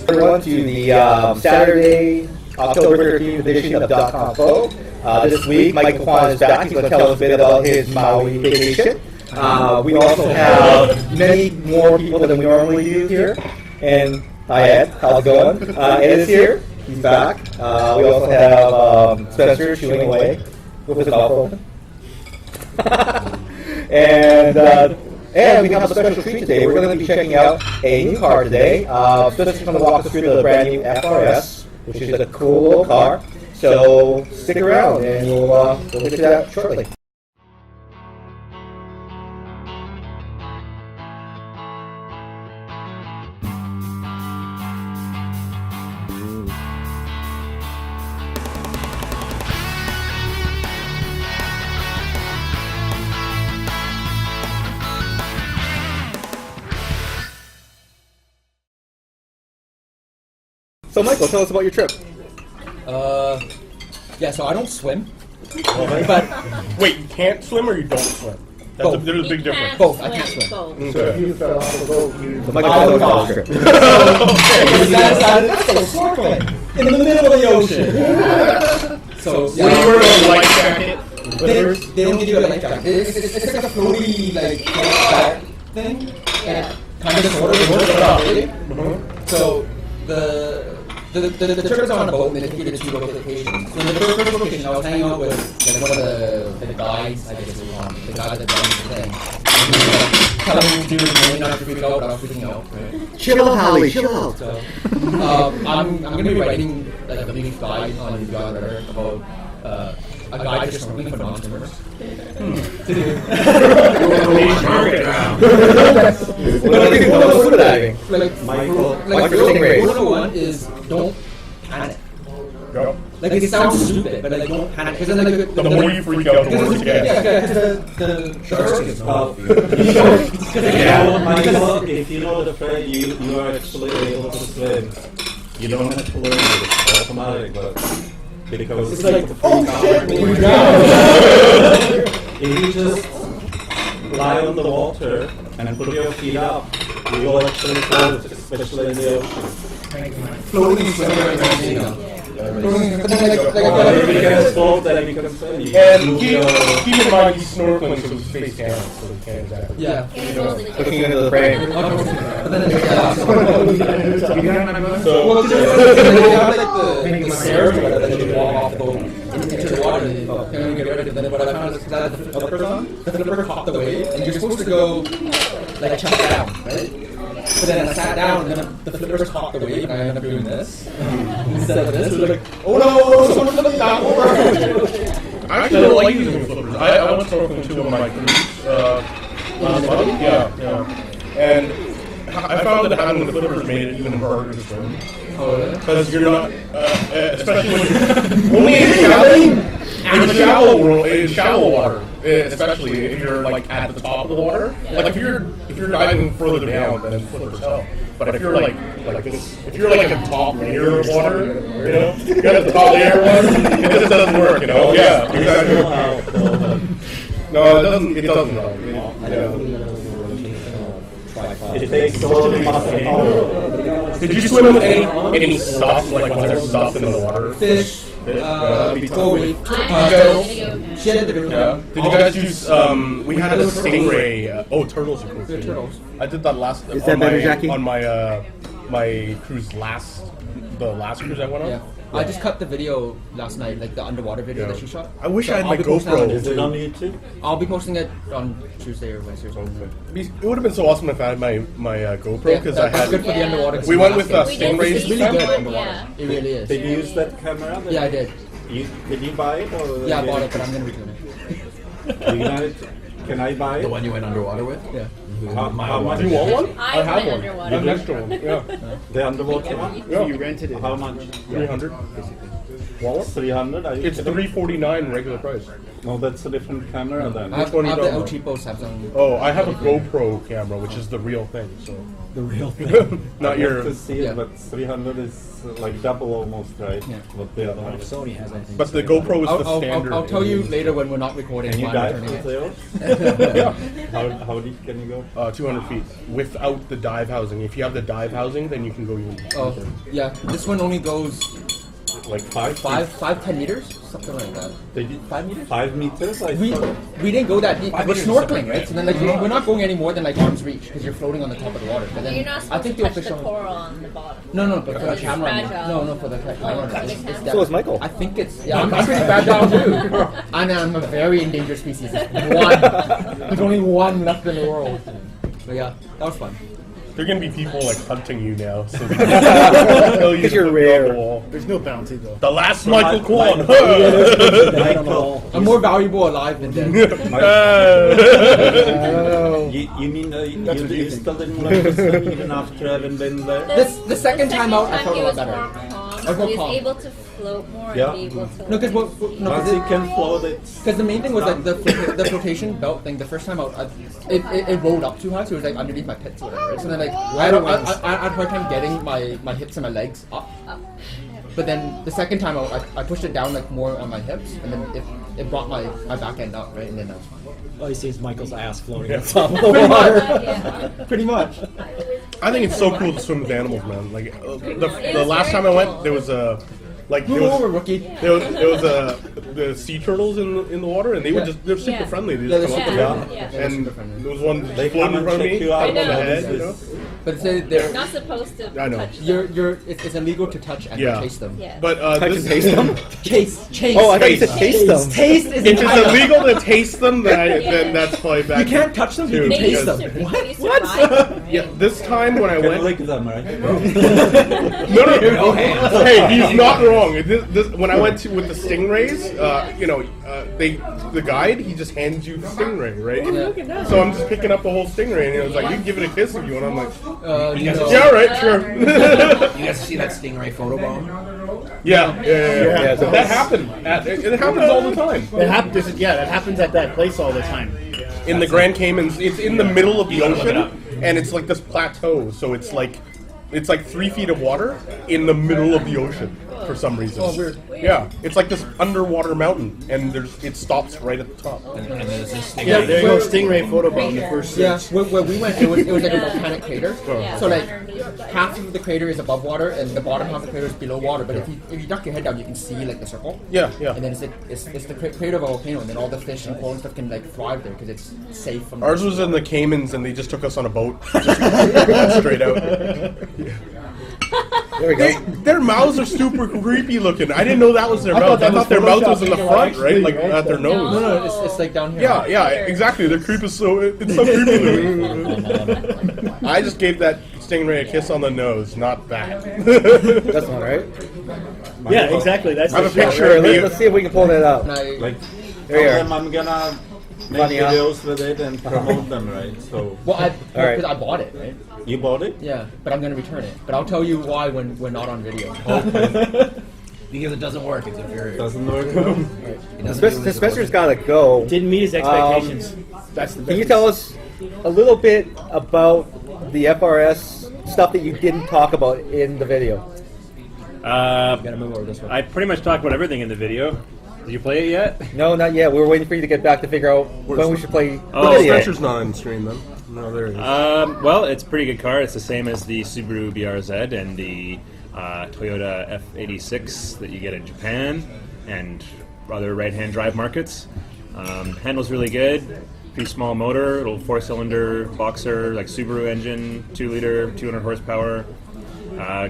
Everyone to the Saturday, October 13th edition of Dot Com Pho. This week, Michael Kwan is back. He's going to tell us a bit about his Maui vacation. We also have many more people than we normally do here. And hi Ed, how's it going? Ed is here. He's back. We also have Spencer chewing away with his mouth open. And we have a special treat today. We're going to be checking out a new car today. Spencer's going to walk us through the brand new FRS, which is a cool little car. So stick around and we'll get to that shortly. So Michael, tell us about your trip. Yeah, so I don't swim. But wait, you can't swim or you don't swim? There's a big difference. Both, I can't swim. So if you fell off the boat, I would fall off. Okay. So snorkeling in the middle of the ocean. So When you wear a life jacket, they don't give you a life jacket. It's like a floaty like back thing. Yeah. Kind of sort of works out. So the trip is on a boat and they take you to two locations. So in the first location, I was hanging out with like one of the guys, I guess it was the guy that runs the thing. And he was like telling me to not to freak out, but I was freaking out. Right? chill out, Holly, chill out. So I'm going to be writing like a big guide on Beyond Earth about a guide to snorkeling for non-swimmers. Scuba diving. Like Michael rule number one is don't panic. go. Like it sounds stupid, but like don't panic because then like The more you freak out, the worse it gets. Yeah, because the shark is Michael, if you know the phrase, you are actually able to swim. You don't have to learn it, it's automatic, but because it's like when you if you just lie on the water and put your feet up, you will actually float, especially in the ocean. floating swimmer and And keep in mind he's snorkeling, so he's face down, so he can't exactly. yeah. Looking into the frame. But then So, well, they have like the stairs or whatever that you walk off the boat into the water and you get ready. Then what I found is that the flipper caught the wave and you're supposed to go like chop down, right? But then I sat down and then the flippers caught the wave and I ended up doing this instead of this. It was like, oh no, someone flipped down over. I actually don't like using flippers. I went snorkeling too on my cruise last month. Yeah. And I found that having the flippers made it even harder to swim. Because you're not, especially when you're only in shallow water, especially if you're like at the top of the water. Like if you're diving further down, then flippers help. But if you're like this, if you're like at the top layer of water, you know, you're at the top layer of water, it just doesn't work, you know. Yeah, exactly. No, it doesn't. It doesn't help. It takes a lot of muscle. Did you swim with any stuff, like was there stuff in the water? Fish, gold, shit. Did you guys use, we had a stingray, turtles are cool too. Turtles. I did that last, Is that better, Jackie? on my, my cruise the last cruise I went on. Yeah. I just cut the video last night, like the underwater video that she shot. I wish I had I'll my be posting it on- GoPro. Is it on YouTube? I'll be posting it on Tuesday or Wednesday or something. It would have been so awesome if I had my GoPro, because I That's good had, for the underwater. we went with It's stingrays. really good Yeah. underwater. It really is. Did you use that camera? Yeah, I did. Did you buy it? Or Yeah, I bought it, but I'm gonna return it. Do you know it? Can I buy it? The one you went underwater with? Yeah. How much? Do you want one? I have went one. underwater. I have an extra one. Yeah. The underwater one? Yeah. You rented it? How much? 300. Wallet? 300. Are you It's kidding? $349 regular price. No, that's a different camera then. I have one the you don't El know? Cheapo Samsung. Oh, I have a GoPro camera, which is the real thing. So The real thing. not I'd your. have to see Yeah. it, but 300 is like double almost, right? Yeah. What the other one is. Sony has, I think. But the GoPro is the standard. I'll tell you later when we're not recording. Can you why I'm dive returning with it. yours? How deep can you go? 200 feet without the dive housing. If you have the dive housing, then you can go even Oh, deeper. yeah. This one only goes Like 10 meters, something like that. 5 meters. 5 meters? I We thought. we didn't go that deep. 5 We're meters is snorkeling, something, right? So then like we're not going any more than like arm's reach because you're floating on the top of the water. But then You're not I supposed think to the touch the official. coral on the bottom. No, but for the It's camera. fragile. No, for the camera. It's So is Michael. I think it's I'm pretty fragile too. And I'm a very endangered species. There's only one left in the world. But yeah, that was fun. There are gonna be people like hunting you now, so they can tell you Because to you're put me on rare. the wall. There's no bounty though. The last Michael Kwan. Died on the wall. I'm more valuable alive than dead. You mean you still didn't like to swim even after having been there? The second time out, I felt a lot he better. was more calm. I felt He calm. was able to float more Yeah. and be able to. No, because Once you can float, it's Because the main thing was like the flotation belt thing. The first time out, it rolled up too high, so it was like underneath my pits or whatever. Right? So then like I had a hard time getting my hips and my legs up. But then the second time out, I pushed it down like more on my hips, and then it brought my back end up, right? And then All you see is Michael's ass floating Yeah. on top of the water. Yeah. pretty much. I think it's so cool to swim with animals, man. Like the last time I went, there was a Move over, rookie. there was the sea turtles in the water, and they were they're super Yeah. friendly. They Yeah, just they're come super up friendly. Yeah. and super friendly. there was one they floating come in and front of check me. you out. I know. on the head, This you know? is- But it said they're Not supposed to I know. touch them. it's illegal to touch and Yeah. taste them. Yeah. But Touch this and taste them? Chase. Oh, I thought you said taste them. Taste is if it's entitled. illegal to taste them, then that's probably back. You can't touch them, you Dude, can They taste because- used them. to, they used to buy them, right? Yeah, this time when I Can went, lick them, right? no. Hey, he's not wrong. When I went with the stingrays, the guide he just hands you the stingray, right? Yeah. So I'm just picking up the whole stingray, and he was like, "You can give it a kiss if you want." I'm like, No. "Yeah, all right, sure." You guys see that stingray photo bomb? Yeah. so- That happened. It happens all the time. It happens. Yeah, that happens at that place all the time. In the Grand Caymans, it's in the middle of the You gotta look it ocean, and it's like this plateau. So it's like 3 feet of water in the middle of the ocean for some reason. Oh, weird. Yeah, it's like this underwater mountain, and it stops right at the top. And there's this stingray. Yeah, There you go, stingray photo bomb. The first Yeah, search. where we went, it was like a volcanic crater. Yeah. So like half of the crater is above water, and the bottom half of the crater is below water. But if you duck your head down, you can see like the circle. Yeah. And then it's the crater of a volcano, and then all the fish and coral and stuff can like thrive there because it's safe from. Ours was in the Caymans, and they just took us on a boat, just straight out. There we go. Their mouths are super creepy looking. I didn't know that was their mouth. I thought their mouth was in the front, right? Like at their nose. No, it's like down here. Yeah, exactly. Their creep is so creepy looking. I just gave that stingray a kiss on the nose, not that. That's one, right? Yeah, exactly. That's I have the a picture Sure, of me. let's see if we can pull that up. And I, Like, There you tell are. them I'm gonna make Funny, huh? videos with it and promote them, right? So well, right. because I bought it, right? you bought it? Yeah, but I'm gonna return it. But I'll tell you why when we're not on video. because it doesn't work. It's inferior. Doesn't work. It doesn't do Spencer's got to go. Didn't meet his expectations. That's the. Can you tell us a little bit about the FRS stuff that you didn't talk about in the video? Gotta move over this way. I pretty much talked about everything in the video. Did you play it yet? No, not yet. We were waiting for you to get back to figure out when we should play Oh, the video. Spencer's not on stream then. No, there he is. Well, it's a pretty good car. It's the same as the Subaru BRZ and the Toyota F86 that you get in Japan and other right-hand drive markets. Handles really good. Pretty small motor. Little 4-cylinder boxer, like Subaru engine, 2-liter, 200 horsepower.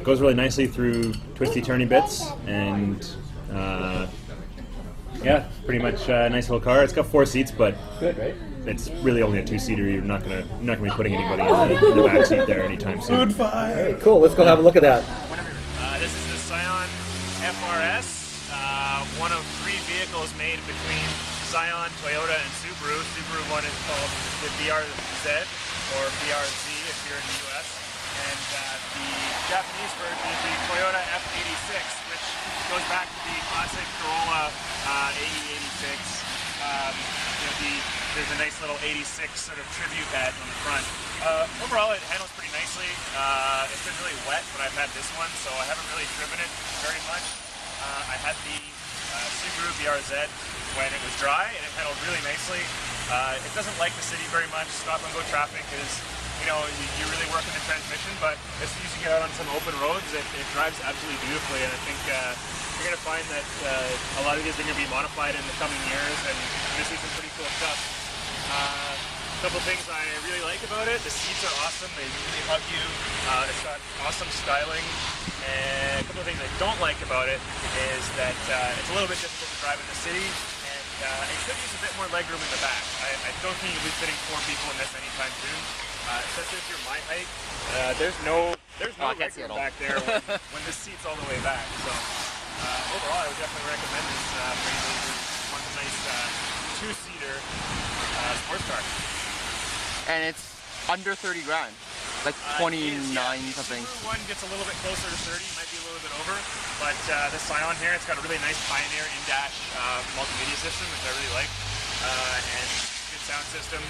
Goes really nicely through twisty-turny bits, and yeah, pretty much a nice little car. It's got 4 seats, but Good, right? it's really only a 2-seater. You're not gonna be putting anybody in the back seat there anytime soon. Hey, cool. Let's go have a look at that. This is the Scion FRS, one of 3 vehicles made between Scion, Toyota, and Subaru. Subaru one is called the BRZ, or BRZ if you're in the US. and the Japanese version is the Toyota F86, which goes back to the classic Corolla AE86. There's a nice little 86 sort of tribute badge on the front. Overall, it handles pretty nicely. It's been really wet when I've had this one, so I haven't really driven it very much. I had the Subaru BRZ when it was dry, and it handled really nicely. It doesn't like the city very much. Stop and go traffic is, you really work in the transmission, but as soon as you get out on some open roads, it drives absolutely beautifully, and I think you're going to find that a lot of these are going to be modified in the coming years, and you're going to see some pretty cool stuff. A couple things I really like about it: the seats are awesome, they really hug you, it's got awesome styling, and a couple of things I don't like about it is that it's a little bit difficult to drive in the city, and it could use a bit more legroom in the back. I don't think you'll be fitting 4 people in this anytime soon, especially if you're my height. There's no legroom back there when the seat's all the way back, so overall I would definitely recommend this for anybody who wants a nice 2-seater sports car. And it's under 30 grand, like 29 something. The Subaru one gets a little bit closer to 30, might be a little bit over, but the Scion here, it's got a really nice Pioneer in-dash multimedia system, which I really like, and good sound system.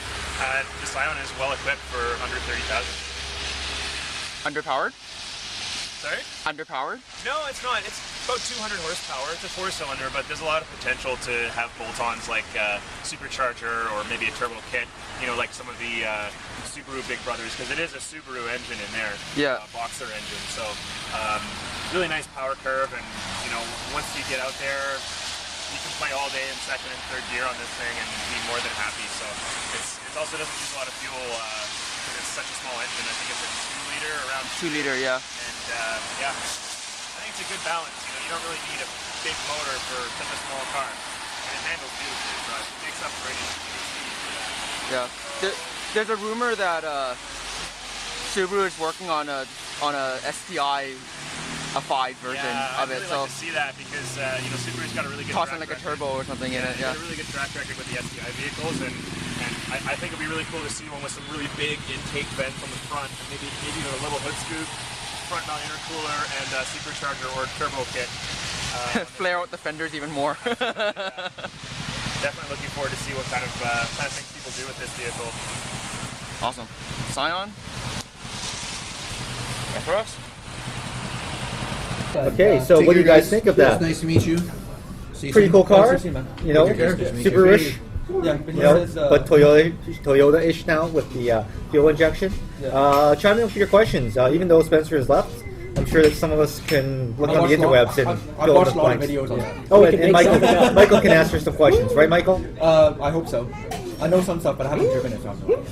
The Scion is well equipped for under 30,000. Underpowered? Sorry? Underpowered? No, it's not. It's about 200 horsepower. It's a 4-cylinder, but there's a lot of potential to have bolt-ons like supercharger or maybe a turbo kit, like some of the Subaru Big Brothers, because it is a Subaru engine in there. Yeah. Boxer engine. So really nice power curve, and once you get out there, you can play all day in 2nd and 3rd gear on this thing and be more than happy. So it also doesn't use a lot of fuel because it's such a small engine. I think it's a 2-liter, around 2 liter, yeah. And yeah, I think it's a good balance. You don't really need a big motor for such a small car, and it handles beautifully. So it makes up for any speed. Yeah. There's a rumor that Subaru is working on a STI, a 5 version of it. I'd really like to see that because Subaru's got a really good tossing track like a record. turbo or something in it. Yeah. Got a really good track record with the STI vehicles, and I think it'd be really cool to see one with some really big intake vents on the front, and maybe even a little hood scoop, front mount intercooler, and supercharger or turbo kit. Flare out the fenders even more. Definitely looking forward to see what kind of things people do with this vehicle. Awesome. Scion? Yeah, for us. Okay, so what do you guys think of that? Nice to meet you. Pretty cool car, Nice to see you, man. Subaru-ish, Yeah, but he says, but Toyota-ish now with the fuel injection. Chime in with your questions. Even though Spencer has left, I'm sure that some of us can look on the interwebs and I've fill in watched the a lot of blanks. videos on that. Oh, and Michael can answer some questions, right, Michael? I hope so. I know some stuff, but I haven't driven it, so I don't know.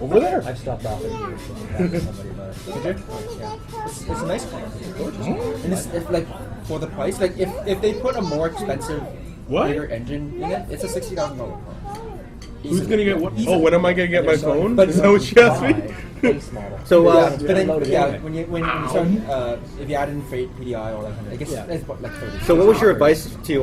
Over there. I've stopped off at yours and asked somebody about it. It's a nice car. It's gorgeous. And it's like, for the price, like if they put a more expensive, bigger engine in it, it's a $60,000 car. Who's gonna get what? Oh, when am I gonna get my phone? But- Is that what she asked me? Base model. So, But then, Loaded when you start, if you add in freight, PDI, all that kind of, I guess it's about like 30. so what was your advice to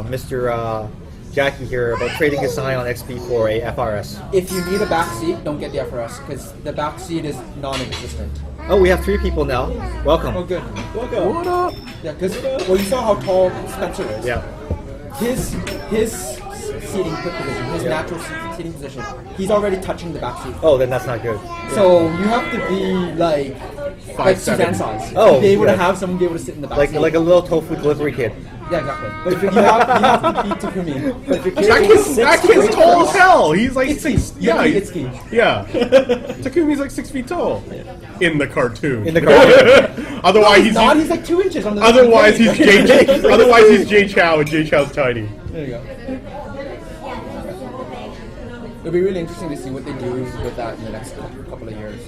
Mr. Jackie here about trading his Scion XP for a FRS? If you need a back seat, don't get the FRS because the back seat is non-existent. Oh, we have 3 people now. Welcome. Oh, good. Welcome. What up? Yeah, because you saw how tall Spencer is. Yeah. His seating position, his natural seating position, he's already touching the back seat. Oh, then that's not good. So you have to be like 5'7". Suzanne size. Oh, to be able yeah. to have someone be able to sit in the back Like seat. a little tofu delivery kid. Yeah, exactly. But if you have to beat Takumi. But if your That kid's tall as hell. He's like Itsuki. Yeah, Itsuki. yeah. Takumi's like 6 feet tall in the cartoon. In the cartoon. Otherwise, he's Not, he's like 2 inches on the otherwise he's Jay. Otherwise he's Jay Chow, and Jay Chow's tiny. There you go. It'll be really interesting to see what they do with that in the next couple of years.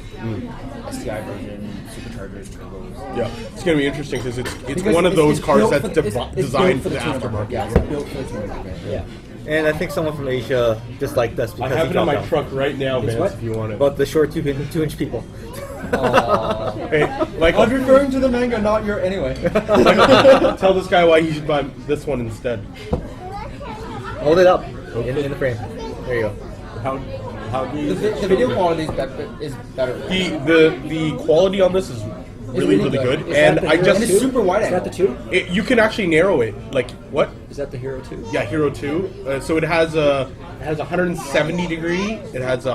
STI version, superchargers, turbos. Yeah, it's gonna be interesting because it's Because one of those it's cars built that's for- it's designed built for the tuner market. aftermarket. Yeah, it's built for the tuner market. Yeah. And I think someone from Asia just liked us I because have he it in my dropped out. truck right now, man. what? If you want it. About the short 2-inch people. Hey, like, I was referring to the manga, not your anyway. tell this guy why he should buy this one instead. Hold it up in the frame. There you go. How? How do you The video quality is better. The quality on this is really good. Is And that the I Hero just And it's super wide Is that angle. the 2? you can actually narrow it. Like what? Is that the Hero 2? Yeah, Hero 2. So it has a 170 degree. It has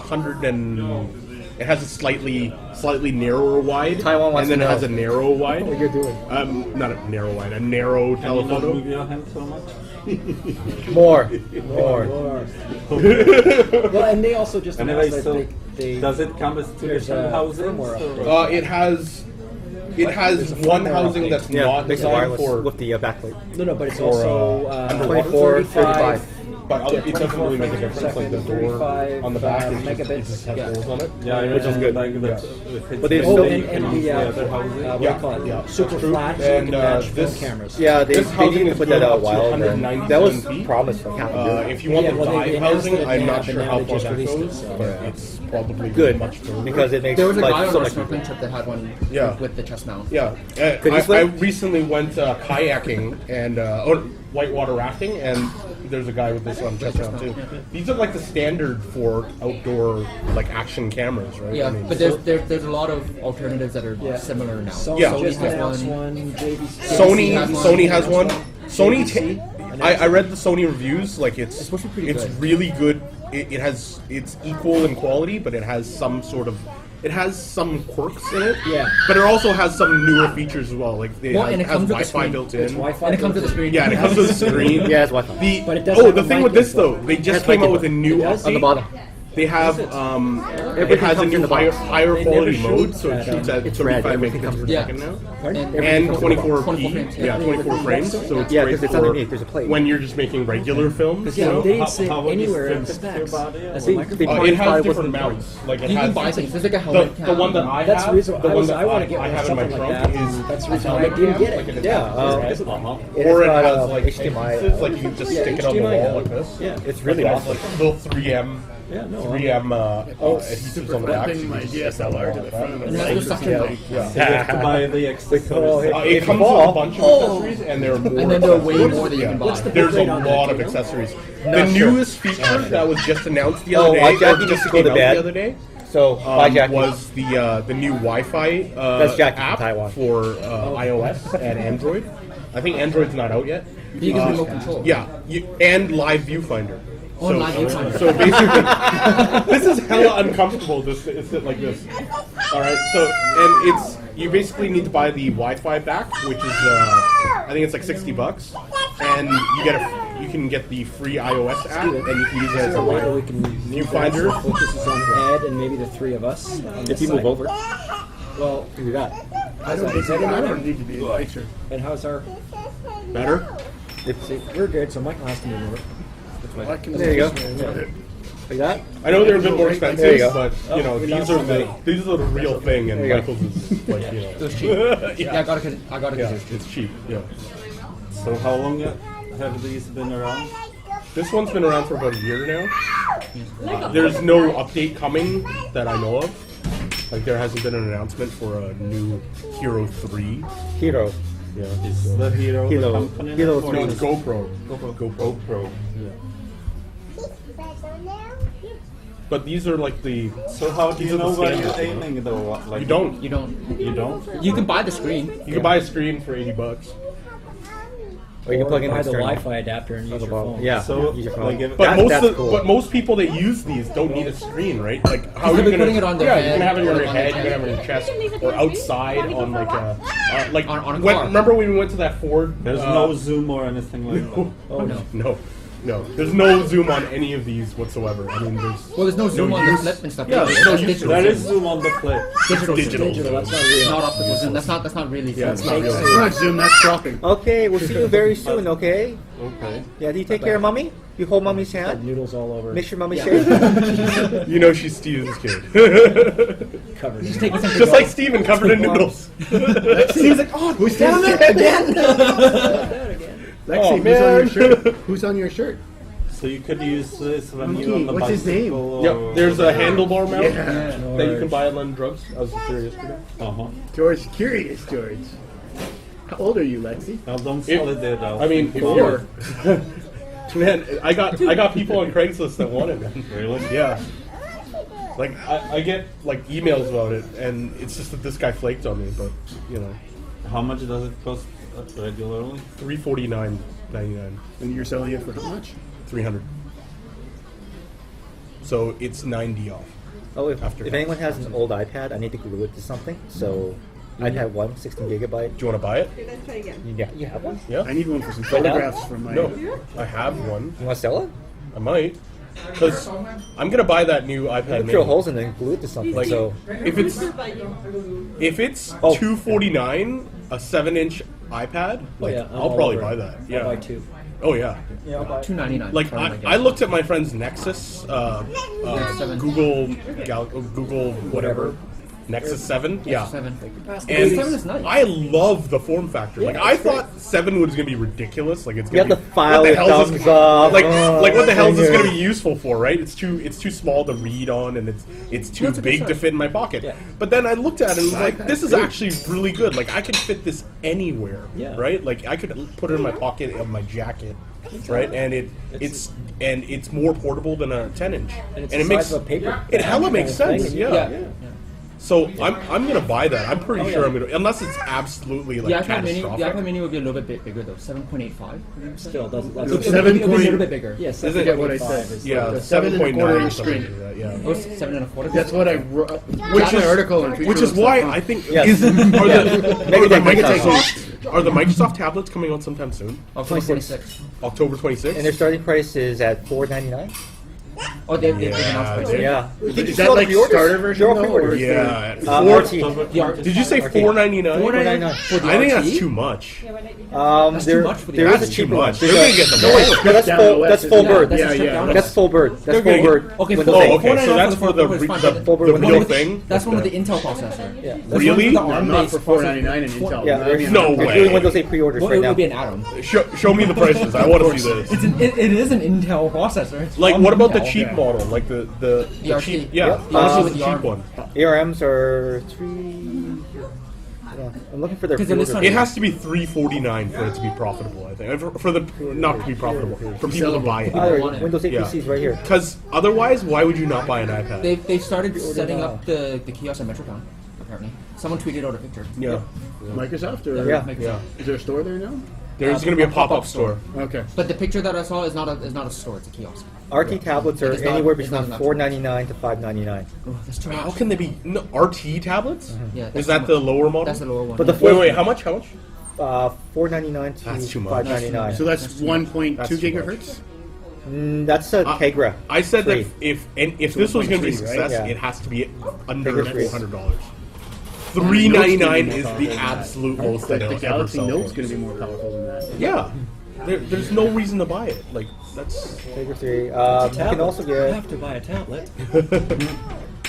it has a slightly narrower wide. Taiwan wants and then to it has know. a narrow wide. What are you doing? Not a narrow wide, a narrow Can you not telephoto. move your hand so much? More. Well, and they also just Anyway, announced so that they does it come with two there's different a housings? firmware or- It has There's a one firmware housing update. that's Yeah, not makes it designed wireless for. with the backplate. no, but it's For, also underwater. 24, 35. But it doesn't really make a difference. Like the door on the back is megabits. just has doors on it. Yeah, Which is good. Like that, Yeah. if it's But they big, still- you and can the use the other housing. what do you call it? Yeah, Super that's true. flat, so you And, can match this- film cameras. Yeah, they This housing need to is put that going out a up to while ago. 197 That was feet. promised like half a year. If you want Yeah, the well, they dive announced housing, it, I'm yeah, not but sure now how they far just that released goes, it, so- but it's probably Good, much further. because it makes There was a life guy on so our much snorkeling easier. trip that had one Yeah. with the chest mount. Yeah, Could you I slip? recently went kayaking and whitewater rafting, and there's a guy with this on chest mount too. These are like the standard for outdoor like action cameras, right? Yeah, I mean, but there's a lot of alternatives that are similar now. Sony Yeah. just has announced one. one. JVC Sony has one. Sony. JVC I read the Sony reviews. Like it's supposed to be pretty good. really good. It's equal in quality, but it has some quirks in it. Yeah. But it also has some newer features as well. Like And it has comes with the Wi-Fi screen. built It's in. Wi-Fi. And it comes with the screen. Yeah, and it comes with a screen. Yeah, it's Wi-Fi. But it doesn't have the a thing mic with this input. though, they just Has mic came out with a input. new It does? update. On the bottom. They have it Everything has a comes in new the box. higher They quality never mode, showed so it that, shoots at it's red, 35 everything megapixels per Yeah. second now. Pardon? And comes 24 with 24 p, frames. yeah, 24 frames. So it's Yeah, great 'cause it's for underneath, there's a plate. when you're just making regular films. Yeah, you know? they didn't say how would you anywhere in the strip it to your specs. body, or That's what? the microphone. It has 25 different wasn't mounts. Like it You has can buy things. There's like a helmet the one that cam. I That's the have. reason The I one was- that I wanna get I one, have in my something like trunk that. is That's the a reason why I helmet didn't cam, get it. like an Yeah, attachment. It's Or it got, has like HDMI. pieces, like you can just stick it on the HDMI, wall like this. Yeah. It's really It has, awesome. like little 3M. Yeah, no. 3M adhesives on the back. Clapping my DSLR to the front of And the it has no suction Yeah. mount. Yeah. So you have to buy the accessories. It comes with a bunch of accessories, and there are more. And then there are way accessories. more that you can buy. What's the There's a big rate on that, lot do of you know? accessories. Not The sure. newest feature that was just announced the other day, Jackie or needs just to go to came out bed. the other day, So, bye, Jackie. was the new Wi-Fi That's Jackie from app Taiwan. for iOS and Android. I think Android's not out yet. You can remote control. Yeah, and live viewfinder. Oh, live viewfinder. So basically, this is hella uncomfortable. This is like this. All right. So and you basically need to buy the Wi-Fi back, which is I think it's like $60, and you can get the free iOS app, and you can use it as a Later we live can viewfinder. focus is on Ed and maybe the three of us. on If this you move side. over. Well, Do that. how's that? Is that in I order? don't need to be in the picture. And how's our? Better. See, we're good. So Michael has to move over. Well, I can There you go. go. Like that? I know they're a bit more There you expensive, go. but you know we these lost are somebody. these are the real thing, and There you go. Michael's is like you know. It's cheap. Yeah, I got it. Yeah, it's cheap. Yeah. So how long have these been around? This one's been around for about a year now. There's no update coming that I know of. Like there hasn't been an announcement for a new Hero 3. Hero. Yeah. Is the Hero Hero. the company? Hero or No, is it's it GoPro. GoPro. GoPro? But these are like the. So how do These you are the know where you're standards, you know? aiming though? Like, You don't. You don't. You don't? You can buy the screen. You can buy a screen for $80. Or you can plug in buy the the external. Wi-Fi adapter and use your phone. Yeah. So, use your phone. like, if- But That's cool. most people that use these don't need a screen, right? Like how They'll are you be gonna putting it on their yeah, head you can have it or on your on their head, you can have it on your chest, or outside on like a like On a when, car. remember when we went to that Ford? There's no zoom or anything like that. Oh no. No. There's no zoom on any of these whatsoever. I mean, there's Well, there's no zoom on the use. flip and stuff. Yeah, either. there's no That's use. digital. There is zoom on the flip. digital. digital. Digital, that's not real. Not optical zoom. That's not really. Yeah, it's zoom. not real. It's not zoom, that's cropping. Okay, we'll see you very soon, okay? Okay. Yeah, do you take care of mommy? You hold mommy's Had hand? noodles all over. Make sure mommy's safe? You know she's Steven's kid. Covered. Just taking something. Just like Steven covered in noodles. Steve's like, oh, who's down there again? Lexi, Oh, who's on man. your shirt? Who's on your shirt? So you could use this when Monkey, you're on the what's his name? bicycle. Yep, there's a handlebar mount Yeah. that you can buy at London Drugs. I was there yesterday. Uh-huh. George, curious, George. How old are you, Lexi? Now don't sell it there, though. I mean, if you're man, I got people on Craigslist that wanted them. Really? Yeah. Like I get like emails about it, and it's just that this guy flaked on me. But you know, How much does it cost regularly? $349.99, And you're selling it for how much? $300. So it's 90 off. Oh, if After anyone has an old iPad, I need to glue it to something. So iPad 1, 16 gigabyte. Do you want to buy it? Okay, let's try again. Yeah, you have one? Yeah. I need one for some Right now? photographs from my. No, I have one. You want to sell it? I might, because I'm gonna buy that new iPad Put drill Mini. holes in it and glue it to something. Like, so if it's Oh. $249, a 7-inch iPad, like yeah, I'm I'll all probably over buy it. that. I'll Yeah. buy 2. Oh yeah. Yeah, I'll buy $299. Like I looked at my friend's Nexus, Seven. Google whatever, Nexus 7. Yeah. 7. And 7 is nice. I love the form factor. Like I thought 7 was gonna be ridiculous. Like it's you have gonna to be, file what it the hell is thumbs this, up. like what the hell is this finger. gonna be useful for, right? It's too small to read on, and it's too That's a good big to size. fit in my pocket. Yeah. But then I looked at it and was like, this is actually really good. Like I could fit this anywhere, Yeah. right? Like I could put it in my pocket of my jacket, right? And it's more portable than a 10-inch, And it's it the makes size of a paper. it hella makes Kind of sense. thing. Yeah. So I'm gonna buy that. I'm pretty Oh, sure yeah. I'm gonna, unless it's absolutely The like iPad Mini, catastrophic. will be a little bit bigger though. 7.85. Still, that's So It'll be a 7 little bit bigger. Yes, I forget what I said. Yeah, The 7.9 7.25 or inch something screen. like that, yeah. Oh, 7 and a quarter. That's what I wrote. Which That's an is- article in Which is why Futurelooks.com. I think Yes. are the Microsoft tablets coming out sometime soon? October 26. October 26th. And their starting price is at $499. Oh, they've Yeah, announced price. they- Yeah. Is that like starter version though, or is yeah. there- RT. Did you say RT. $499? $499. For the I think RT? that's too much. That's too much for the there is That's a too cheaper one. much. They're gonna get the No, most. that's Down full. the That's West, full isn't it? bird. That's Yeah, a step yeah. down. That's full bird. That's They're full gonna bird. Okay, Windows full- 8. Oh, okay. So that's for the Full bird real Windows thing. That's one with the Intel processor. Yeah. That's Really? one with the not for ARM-based $499 in Intel. Yeah, That'd be No an- They're way. doing Windows 8 pre-orders Well, right it now. would be an Atom. Show me the prices. I want to see this. It is an Intel processor. It's Like, from what about the Intel. cheap model? Like the RT. cheap? Yeah, Yep. how much is with the the cheap ARM. one? ARMs are 3. Yeah, I'm looking for their 'Cause they're pre-order. listed It has to be $349 for it to be profitable. I think for the not to be profitable for people to buy it. There, want it. Windows 8 Yeah. PCs right here. Because otherwise, why would you not buy an iPad? They've started setting now. up the kiosk at Metrotown, apparently. Someone tweeted out a picture. Yeah, Microsoft or Yeah. yeah. Is there a store there now? There's going to be a pop-up store. Okay. But the picture that I saw is not a store, it's a kiosk. RT tablets are It's not- anywhere it's not between an $499 to $599. Oh, that's too How much. can they be RT tablets? Yeah, Is that's that too the much. lower model? That's the lower one. But the yeah. full- Wait, how much? How much? $499 to That's too much. $599. So that's 1.2 That's too much. gigahertz? That's a Tegra. I said that Three. if this was going to be a 1.3, right? success, Yeah. it has to be under Tegra three. $400. $399 is the powerful. absolute most that Like the they'll ever Galaxy sell. Note's for. going to be more powerful than that. Yeah, there's no reason to buy it. Like that's Tegra 3. You can also I get have to buy a tablet.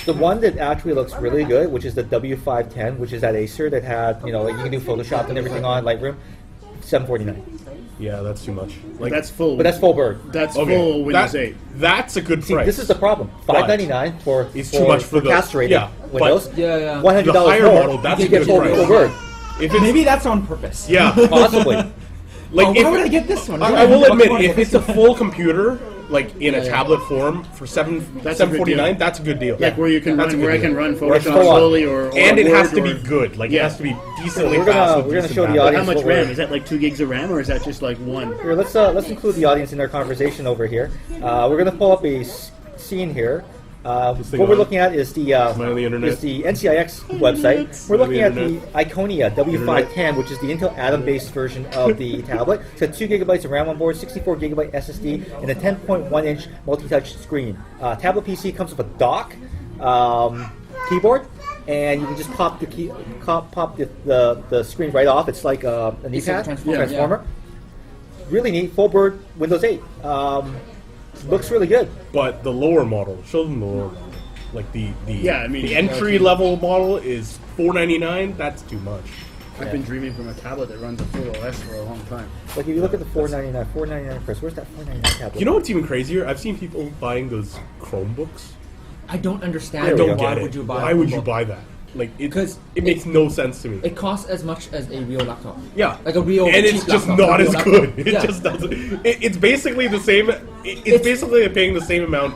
the one that actually looks really good, which is the W510, which is that Acer that had, like you can do Photoshop and everything on Lightroom. $749. yeah, that's too much. Like that's full. But that's full bird. That's Okay, full Windows that- 8. That's a good See, price. this is the problem. $599 for It's too much for the- castrated yeah, but- Windows. Yeah, yeah. $100 The higher more. model, that's you a get good full, price. full bird. If it's Maybe that's on purpose. yeah, Possibly. like Oh, if why would I get this one? I will admit, if it's a full computer, like in a Yeah, yeah. tablet form for That's a good $749, deal. that's a good deal. Like where you can That's a run, good where I deal. can run Where it's Photoshop full on. slowly or And it has Word to be or- good. Like Yeah. it has to be decently We're gonna- fast. with we're gonna decent show the battery. audience How much what we're- RAM? Is that like 2 gigs of RAM or is that just like 1? Here, let's include the audience in our conversation over here. We're going to pull up a scene here. thing What we're on? looking at is the Smiley internet. is the NCIX website. We're looking at the internet. Iconia W510, which is the Intel Atom-based version of the tablet. It's got 2 gigabytes of RAM on board, 64 gigabyte SSD, and a 10.1-inch multi-touch screen. Tablet PC comes with a dock, keyboard, and you can just pop the screen right off. It's like an It's like a ePad transformer, transformer. Really neat, full bird Windows 8. Looks really good. But the lower model, show them the lower, like the Yeah, I mean, the entry level model is $499. That's too much. I've been dreaming from a tablet that runs a full OS for a long time. Like if you look at the $499 price, where's that $499 tablet? You know what's even crazier? I've seen people buying those Chromebooks. I don't understand There I we don't go. why get would it. you buy Why a would you Chromebook. buy that? Like it 'Cause makes no sense to me. It costs as much as a real laptop. Yeah, Like a real and it's cheap just laptop, not a as real good. laptop. It Yeah. just doesn't. It's basically the same. It's basically paying the same amount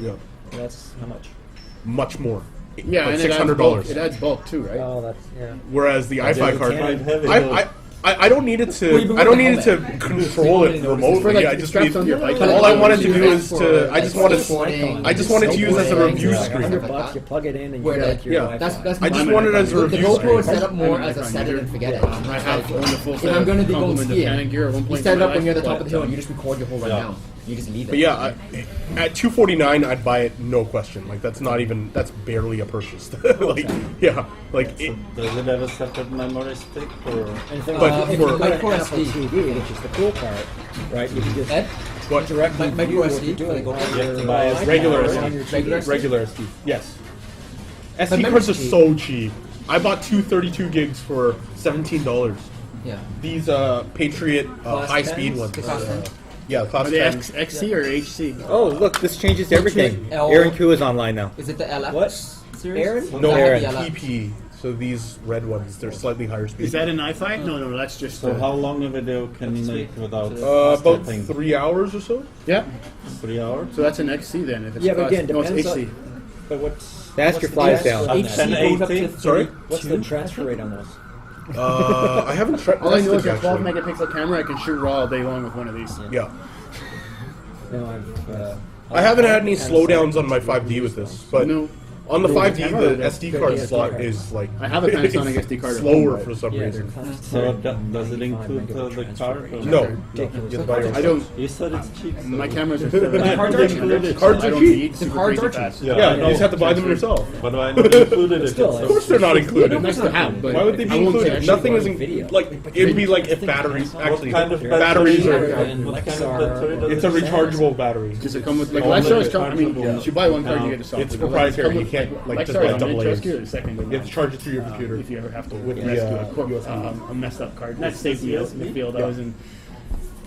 Yeah. That's how much? Much more. Yeah, like and it $600. adds bulk too, right? Oh, that's yeah. Whereas the i5 card, can't have it. I don't need it to. Well, I don't need it helmet. to control it remotely. For, like, I just straps need. on your bike. All I wanted to do is For, to. I like, just wanted. skateboarding, I just wanted to use as a snowboarding, review like, screen. $100, you plug it in and you Where, get like, your yeah. Wi-Fi. That's I just wanted it as a the review GoPro is screen. set up more I'm as a like set it and forget it. I have owned a full If set I'm going to be going complement of skiing, Canon gear at one you point set in it my up when you're at the life, top of the hill but, and you just record your whole run Yeah. down. You just leave it. But yeah, at $249, I'd buy it, no question. Like that's barely a purchase. Like yeah, like So does it have a separate memory stick or? And the thing But is, if for- you got an Micro Apple SD. TV, which is the cool part, right? You can just Ed? what? directly Micro view what SD? you're doing on You have your to buy a iPad regular or SD. on your TV. Regular SD? Regular SD. Yes. SD memory cards are cheap. so cheap. I bought two 32 gigs for $17. Yeah. These Patriot high-speed 10s? ones. Class 10? Yeah, class Are they 10. XC or HC? Oh, look, this changes everything. L- Aaron Q is online now. Is it the LF What? series? Aaron? No, Aaron. PP. So these red ones, they're slightly higher speed. Is that an i5? No, that's just. So how long a video can you make without about thing? 3 hours or so? Yeah. 3 hours? So that's an XC then. If it's Yeah, but class- again, no, it's depends HC. on. But what's Ask your the flies transfer down. on HC that? goes up to Sorry? What's the transfer rate on those? I haven't tried. All I know is a 12 actually. megapixel camera. I can shoot RAW all day long with one of these. Yeah. No, I've. I haven't had any slowdowns on my 5D with this, but No. on the No, 5D, camera the or SD the card SD slot card? is like I have a Panasonic SD card at slower home, for some Yeah, they're reason. class So 10. does it include the card? Or No, Ridiculous. you have to buy your own I don't. You said it's cheap. So My cameras are Cards are included. Cards I are don't cheap. need The super cards crazy are cheap. fast. Yeah, you just have to buy them yourself. But why not included it? Still, Of course, they're not included. Nice to have, but Why would they be I won't included? say Nothing actually is video. like it'd be like if batteries actually What kind of batteries battery? are. What kind of battery does It's a it have? rechargeable battery. Does it come with like Only Lexar is I mean, rechargeable. you buy one card, you get a software. It's proprietary. You can't like just buy Lexar is double on A's. rescue or second. You have to charge it through your computer. If you ever have to With the, rescue USB. a messed up card. And that's safety in the field. I was in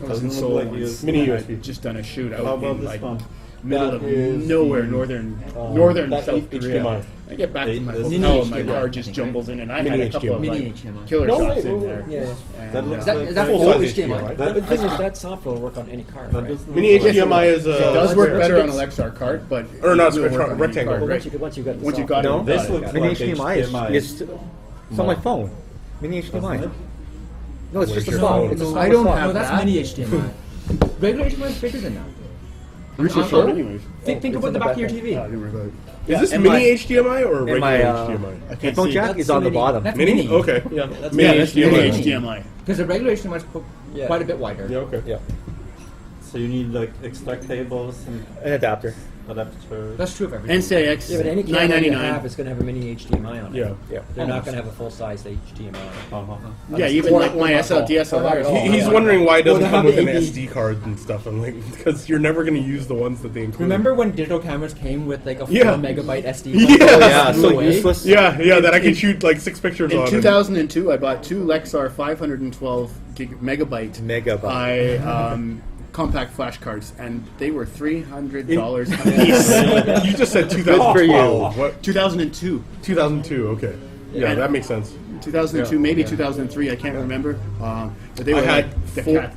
Doesn't look Seoul like once. USB. Mini I USB. had just done a shoot How out about in this like one? middle of That is nowhere, the, northern that's South Korea. HDMI. I get back to my This- hotel and my Mini car HDMI, just I think, jumbles in, and I Mini had a couple of HDMI. Mini like HDMI. killer No, shots wait, in wait, there. Yeah. That And, looks that- like is that full full size HDMI? HDMI. But the thing is, that software will work on any car, That right? doesn't Mini look like HDMI is It a. does work Once better you on a get- Lexar card, but Or no, it it's will work on any rectangle. card, But right? once you got the Once you software, got it, No, you This got it, looks yeah. Mini like HDMI HDMI. it's on my phone. Mini HDMI. Doesn't it? No, it's just a your slot. phone? It's a No, small I don't slot. have No, that's that. mini HDMI. Regular HDMI is bigger than that. Reach your phone anyways. Think it's about in the the back of your back. TV. I didn't worry about it. Is this and mini my- HDMI or And regular my HDMI? I can't headphone see. jack That's is on the mini. bottom. That's Mini? mini. Okay. Yeah, that's Mini Yeah, that's HDMI. mini HDMI. Because the regular HDMI is Yeah. quite a bit wider. Yeah, okay. Yeah, So you need like extra cables and an adapter. adapter. That's true of everything. NCIX Yeah, but any camera you $9.99. have is going to have a mini HDMI on it. Yeah. Yeah. They're not going to have a full-size HDMI on it. Yeah, even like my DSLR. He's wondering why it doesn't Well, come they with an have the SD card and stuff. I'm like, because you're never going to use the ones that they include. Remember when digital cameras came with like a 4 Yeah. megabyte SD? Yeah. card? Yeah, Threw so away? useless. Yeah, that I can shoot like 6 pictures In on. 2002, I bought two Lexar 512 megabyte compact flash cards, and they were $300 a piece. You just said for you. 2012. What? 2002. 2002. Okay. Yeah, that makes sense. 2002, maybe 2003, I can't remember. But they were I had like the four- cat.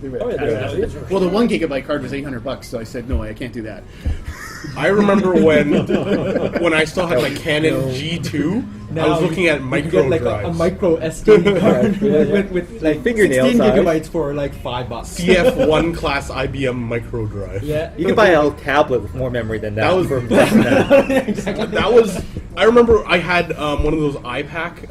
They were Oh, yeah, cat- they're- well, the 1 gigabyte card was $800, so I said no, I can't do that. I remember when I still had my Canon G2. I was looking at You micro get like drives. a micro SD card with like fingernail 16 size. gigabytes for like $5. CF1 class IBM micro drive. Yeah, You can buy a tablet with more memory than that. That was for less than that. exactly. That was. I rember I had one of those iPac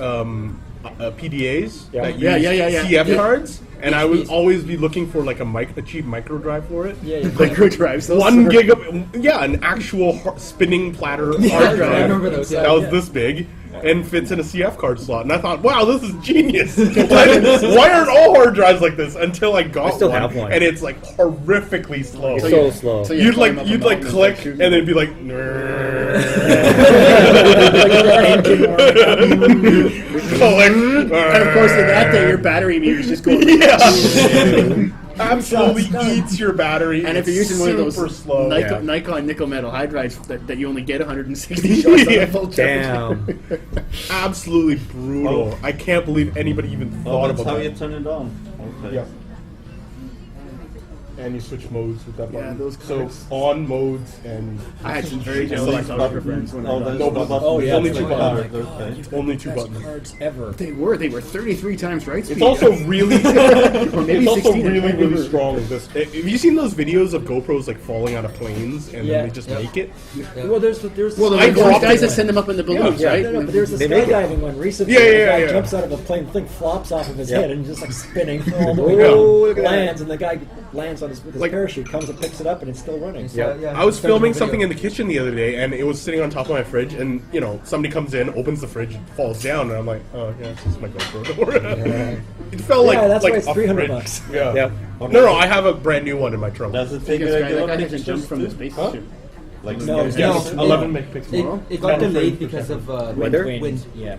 PDAs that Yeah, used yeah. CF Yeah. cards, and I would always be looking for like a cheap micro drive for it. Yeah, you Micro drives. those 1 were- gigabit, yeah, an actual spinning platter hard I drive. remember those. Yeah. That was this big and fits in a CF card slot. And I thought, wow, this is genius. Why aren't all hard drives like this? Until I got I still have one. and it's like horrifically slow. It's so slow. So you You'd climb up you'd a like mountain click start and shooting. it'd be like And of course, in that day, your battery meter is just going. yeah. Absolutely eats your battery. And if you're using one of those super slow, Nikon nickel metal high drives that you only get 160 shots on a full Damn. absolutely brutal. I can't believe anybody even Oh, thought that's about how you that. turn it on. Okay. Yeah. And you switch modes with that Yeah, button. those So cards. on modes and I had some very So jealous these photographer friends when I Oh, got there's No no buttons. button. Oh, yeah, only that's two right. buttons. Okay. Only two Best buttons. cards ever. They were 33 times right speed. It's also really, or maybe it's also 16. I really, can't really remember. strong. Have you seen those videos of GoPros like falling out of planes and Yeah. then they just make it? Well, there's Well, I those dropped guys it. that send them up in the balloons, Yeah. right? No, but there's a They make it. skydiving one recently. Yeah, where yeah, the guy yeah. jumps out of a plane, thing flops off of his Yeah. head, and just like spinning all the Oh, way down, look at that. lands, and the guy lands on his Like- parachute, comes and picks it up, and it's still running. I was filming something in the kitchen the other day, and it was sitting on top of my fridge, and somebody comes in, opens the fridge, and falls down, and I'm like, oh yeah, it's just my GoPro. Don't worry. It felt like that's like why it's a $300 fridge. bucks. Yeah. No, I have a brand new one in my trunk. Does it I take think it's great. Like, I regular can jump pictures from the too? space Huh? station. Like No, yes, no, 11 megapixels. It got delayed because of Weather? wind. Yeah.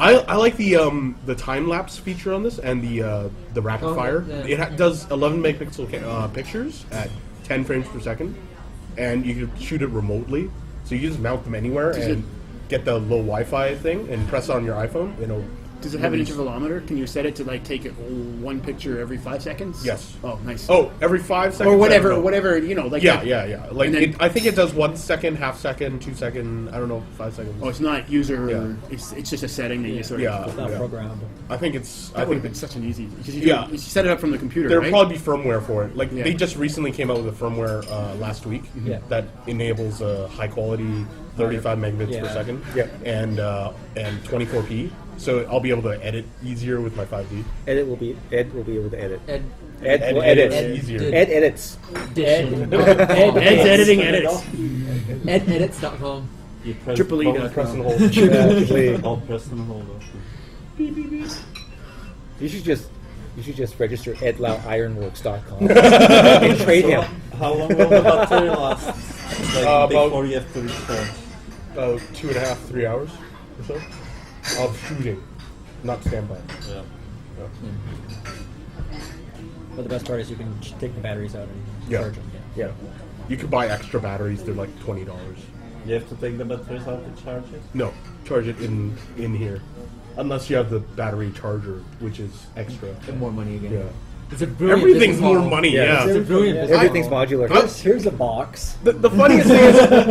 I like the time lapse feature on this and the rapid fire. yeah. It does 11 megapixel pictures at 10 frames per second, and you can shoot it remotely. So you just mount them anywhere and get the low Wi-Fi thing and press it on your iPhone. Does it have an intervalometer? Can you set it to like take it one picture every 5 seconds? Yes. Oh, nice. Oh, every 5 seconds or whatever, I don't know. whatever. Like Yeah, that. yeah. Like And then- I think it does 1 second, half second, 2 second. I don't know, 5 seconds. Oh, it's not user. Yeah. It's just a setting that you sort of. Yeah. It's not programmable. I think it's. That I would have think been such an easy. Because you set it up from the computer. there'll right? probably be firmware for it. Like Yeah. they just recently came out with a firmware last week Yeah. that enables a high quality 35 megabits per Yeah. second. Yeah. And 24p. So I'll be able to edit easier with my 5D. Ed will be able to edit. Ed, Ed will edits edit. easier. Ed edits. Ed's editing edits. You Ededits.com. press, Triple E hold, dot Press and com. hold. hold, press and hold. You should just register edloudironworks.com and trade him. How long will the battery last? Like About- before you have to recharge? About 2.5, 3 hours or so of shooting, not standby. Yeah. But the best part is you can take the batteries out and Yeah. charge them. Yeah. You could buy extra batteries. They're like $20. You have to take the batteries out to charge it? No, charge it in here, unless you have the battery charger, which is extra. And more money again. Yeah. It's a brilliant Everything's business more model. money. Yeah. Yeah. It's a brilliant Yeah. business Everything's model. modular. Here's a box. The funniest thing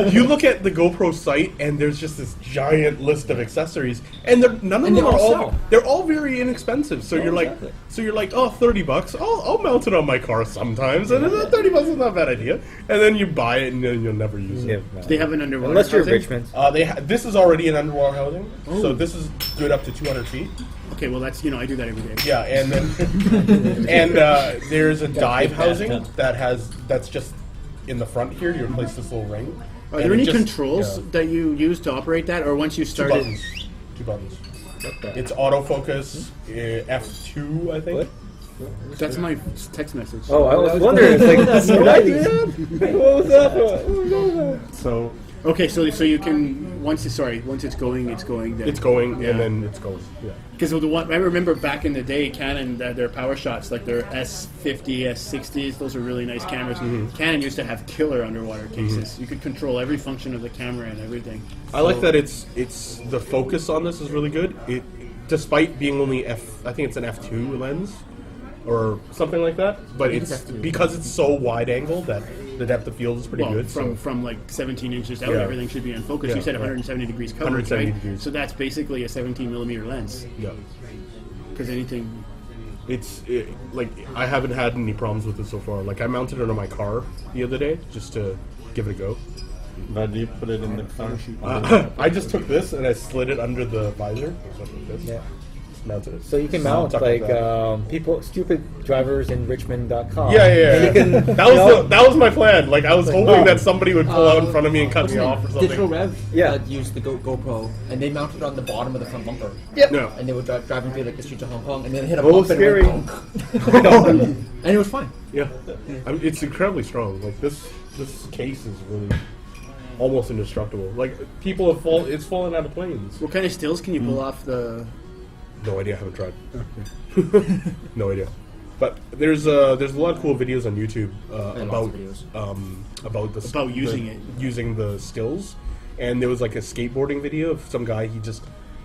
is, you look at the GoPro site, and there's just this giant list of accessories, and none of And them they are all all. sell. They're all very inexpensive. So you're exactly. like, oh, $30. I'll mount it on my car sometimes, and $30 is not a bad idea. And then you buy it, and then you'll never use it. Yeah, no. They have an underwater. Unless you're housing? Richmond. This is already an underwater housing, Oh. so this is good up to 200 feet. Okay, well that's I do that every day. Yeah, and then there's a dive housing that's just in the front here. You replace this little ring. Are And there it any just- controls yeah. that you use to operate that, or once you Two start it? buttons. Two buttons. It's autofocus F2, I think. What? That's my text message. Oh, I was wondering. It's like, did I do that? What was that? So Okay, so you can once it's going, it's going. Then. it's going, Yeah. and then it's going. Yeah. Because the one I remember back in the day, Canon their power shots, like their S50, S60s, those are really nice cameras. Canon used to have killer underwater cases. You could control every function of the camera and everything. I like that it's the focus on this is really good. It despite being only I think it's an F2 lens or something like that, but think it's it's F2. because it's so wide angle that the depth of field is pretty Well, good. from like 17 inches out, Yeah. everything should be in focus. Yeah, You said yeah. 170 degrees coverage, 170 right? degrees. So that's basically a 17 millimeter lens. Yeah. Because anything, Like I haven't had any problems with it so far. Like I mounted it on my car the other day just to give it a go. Where do you put it in the car? I just took this and I slid it under the visor. Like this. Yeah. Just mounted it. So you can mount Tuck like that. stupid drivers in Richmond.com. Yeah, yeah. And you can, That was my plan. Like I was hoping that somebody would pull out in front of me and cut What's me the off or name? something. Digital Rev Yeah. used the GoPro, and they mounted it on the bottom of the front bumper. No. And they would driving through like the streets of Hong Kong, and then hit a Oh, bump and scary. it went bonk. And it was fine. Yeah. It's incredibly strong. Like this case is really almost indestructible. Like people have it's fallen out of planes. what kind of stills can you pull off the? No idea. I haven't tried. No idea. But there's a lot of cool videos on YouTube about using the stills, and there was like a skateboarding video of some guy.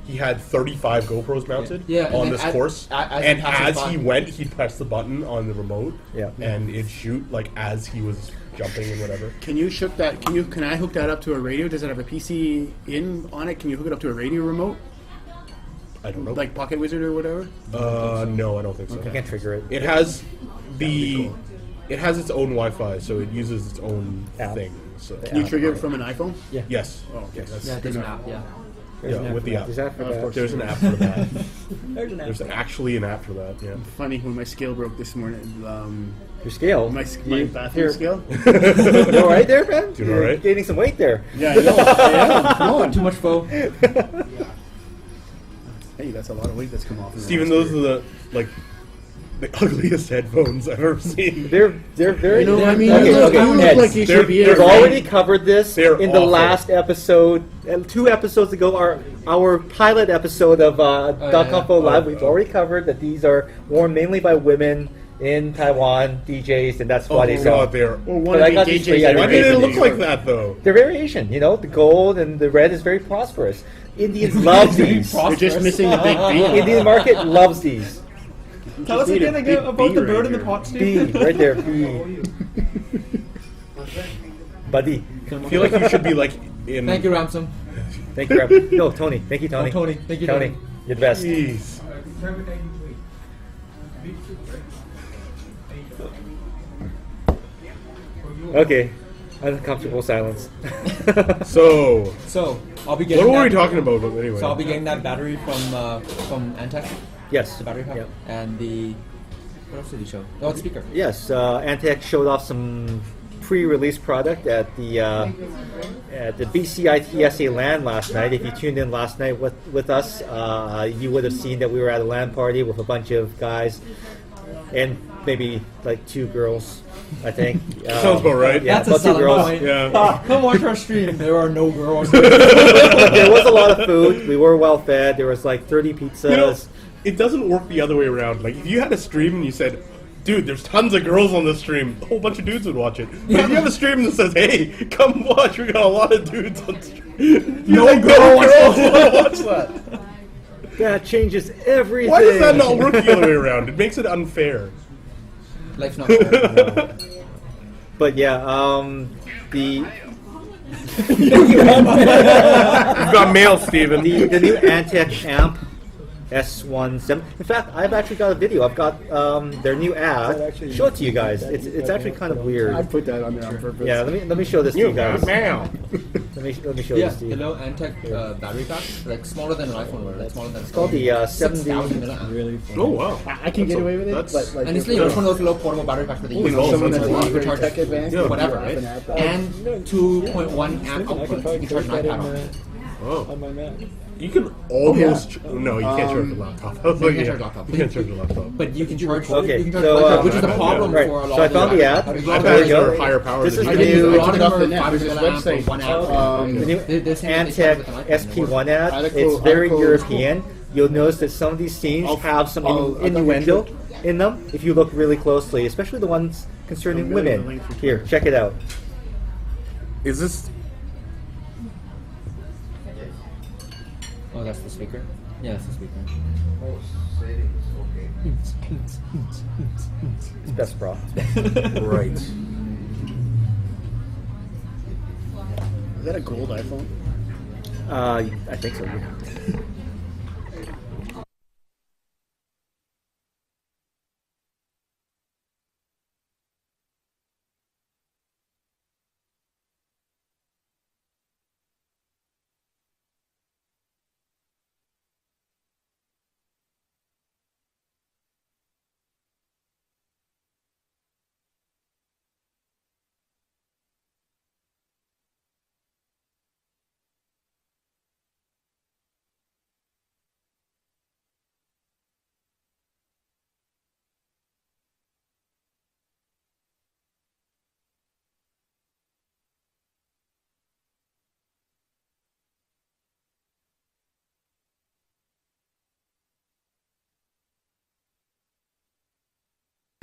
He had 35 GoPros mounted Yeah, and on then this as- course, as he and pressed his as he button- went, he'd press the button on the remote, Yeah. and it'd shoot like as he was jumping and whatever. Can you hook that? Can I hook that up to a radio? Does it have a PC in on it? Can you hook it up to a radio remote, I don't know. like Pocket Wizard or whatever? No, I don't think so. you can trigger it. It has it has its own Wi-Fi, so it uses its own App. thing. So Can you trigger it from an iPhone? Yeah. yes, Oh, okay. That's Yeah, good there's an enough. app. Yeah. Yeah, with the app. There's an app for that. There's an app for that. There's There's actually an app for that. Yeah. Funny when my scale broke this morning. Your scale. My You- bathroom here. scale. You all right there, man? Doing all You're right? gaining some weight there. Yeah, I know. I am. Come on. Too much pho. Hey, that's a lot of weight that's come off. in the Steven, last those year. are the ugliest headphones I've ever seen. They're very. You know, I mean, okay, you look, okay, you look Ed, like you they're- should be. they're We've already covered this They're in the awful. last episode, 2 episodes ago. Our pilot episode of Dot Com Pho Live. We've already covered that these are worn mainly by women in Taiwan DJs, and that's why Oh they sell. god, they're. Well, one But of I the got these DJs for you. that Why are did it based in look New like York. that though? They're variation, the gold and the red is very prosperous. Indians love these. You're just missing the big B. Indian market loves these. Tell us need a again big about B the right bird in the here. pot, Steve. B, right there, B. Buddy. I feel like you should be like in. Thank you, Ramsam. Thank you, Rob. No, Tony. Thank you, Tony. Oh, Tony. Thank you, Tony. You're the best. Jeez. Okay. Uncomfortable silence. So, So, I'll be getting what were we that- talking about anyway? So I'll be getting that battery from Antec, Yes. the battery pack, Yep. and the what else did he show? Oh, the speaker. Yes, Antec showed off some pre-release product at the BCITSA LAN last night. If you tuned in last night with us, you would have seen that we were at a LAN party with a bunch of guys and maybe like 2 girls, I think. Sounds about right. Yeah, That's a about 2 selling girls. point. Yeah. Come watch our stream. There are no girls. But there was a lot of food. We were well fed. There was like 30 pizzas. You know, it doesn't work the other way around. Like, if you had a stream and you said, dude, there's tons of girls on the stream, a whole bunch of dudes would watch it. But if you have a stream that says, hey, come watch, we got a lot of dudes on stream. No girls want to watch that. That changes everything. Why does that not work the other way around? It makes it unfair. Life's not fair. But yeah, the You've got mail, Steven. the new Antec amp S17. In fact, I've actually got a video. I've got their new app. Show it to you guys. It's actually kind of weird. I put that on there on purpose. Yeah, let me show this to you guys. mail. Let me show Yeah, this to you. hello, Antec battery pack, like smaller than an iPhone, right? Like smaller than. It's called the 70. 6,000 milliamp. Really funny. Oh, wow. I can get away with it, that's- but like And it's like one of those little portable battery packs that you Holy can balls, someone that's that's a lot. very tech advanced, Yeah. whatever, you right? can have that. And 2.1 amp output. You can charge an iPad on it. Oh. On my Mac. You can almost... No, you can't charge a laptop. I was No, you like, can't charge a laptop. You can't charge a laptop. But you can charge. Okay, you can charge so, like, which is the yeah, problem right. for a lot So I of found the app. A lot of There iPads you go. are higher power This than is I the did new a lot of off the net. 5 There's this milliamp, website. 1 amp. the new They're saying they charge with an Antec iPad, and it SP1 ad. Article- It's very article- European. You'll notice that some of these scenes have some innuendo in them if you look really closely, especially the ones concerning women. Here, check it out. Is this... Oh, that's the speaker? Yeah, that's the speaker. It's best bra. Right. Is that a gold iPhone? I think so. Yeah.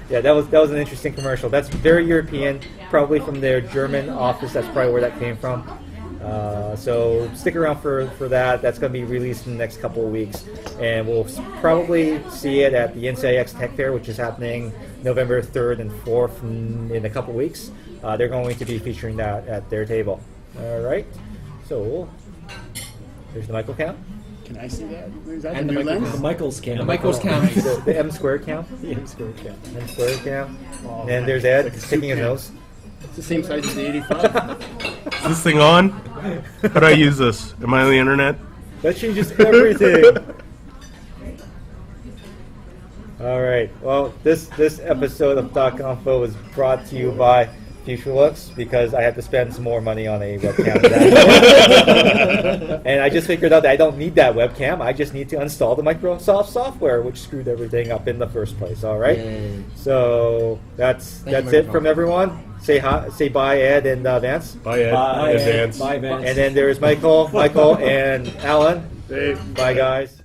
Yeah, that was an interesting commercial. That's very European, probably from their German office. That's probably where that came from. So stick around for that. That's going to be released in the next couple of weeks, and we'll probably see it at the NCIX Tech Fair, which is happening November 3rd and 4th in a couple of weeks. They're going to be featuring that at their table. All right. So there's the Michael cam, Can I see that? Is that And the the new Michael- lens? The Michael's cam. The Michael's cam. the M squared cam, The M square cam. M squared cam, and there's Ed sticking his nose. It's the same size as the 85. Is this thing on? How do I use this? Am I on the internet? That changes everything. All right. Well, this episode of Dot Com Pho was brought to you by Futurelooks because I had to spend some more money on a webcam. And I just figured out that I don't need that webcam. I just need to install the Microsoft software, which screwed everything up in the first place. All right. Yay. So that's it from everyone. Say hi, say bye, Ed and Vance. Bye, Ed. Bye, And Ed. Vance. Bye, Vance. And then there's Michael, and Alan. Hey. Bye, guys.